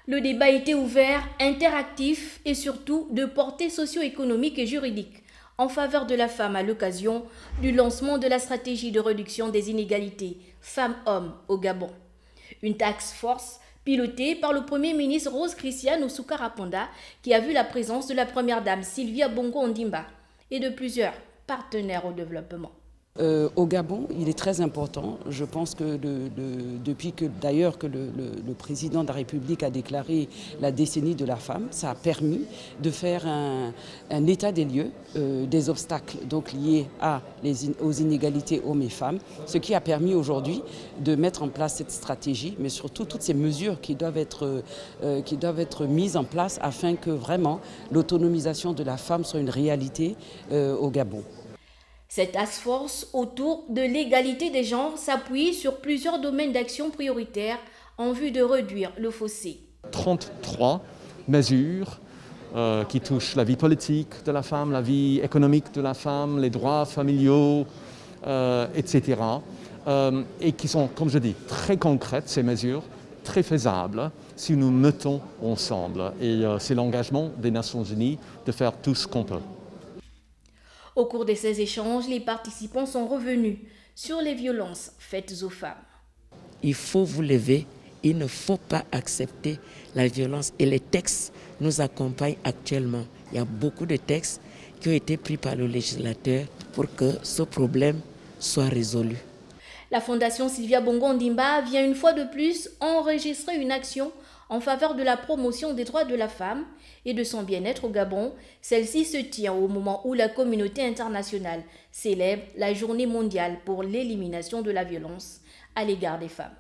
Le débat était ouvert, interactif et surtout de portée socio-économique et juridique en faveur de la femme à l'occasion du lancement de la stratégie de réduction des inégalités femmes-hommes au Gabon. Une task force pilotée par le Premier ministre Rose Christiane Oussoukara-Ponda qui a vu la présence de la Première Dame Sylvia Bongo Ondimba et de plusieurs partenaires au développement. Au Gabon, il est très important. Je pense que depuis que d'ailleurs que le président de la République a déclaré la décennie de la femme, ça a permis de faire un état des lieux des obstacles donc liés aux inégalités hommes et femmes, ce qui a permis aujourd'hui de mettre en place cette stratégie, mais surtout toutes ces mesures qui doivent être mises en place afin que vraiment l'autonomisation de la femme soit une réalité au Gabon. Cette task force autour de l'égalité des genres s'appuie sur plusieurs domaines d'action prioritaires en vue de réduire le fossé. 33 mesures qui touchent la vie politique de la femme, la vie économique de la femme, les droits familiaux, etc. Et qui sont, comme je dis, très concrètes, ces mesures, très faisables si nous mettons ensemble. Et c'est l'engagement des Nations Unies de faire tout ce qu'on peut. Au cours de ces échanges, les participants sont revenus sur les violences faites aux femmes. Il faut vous lever, il ne faut pas accepter la violence et les textes nous accompagnent actuellement. Il y a beaucoup de textes qui ont été pris par le législateur pour que ce problème soit résolu. La Fondation Sylvia Bongo Ondimba vient une fois de plus enregistrer une action en faveur de la promotion des droits de la femme et de son bien-être au Gabon. Celle-ci se tient au moment où la communauté internationale célèbre la Journée mondiale pour l'élimination de la violence à l'égard des femmes.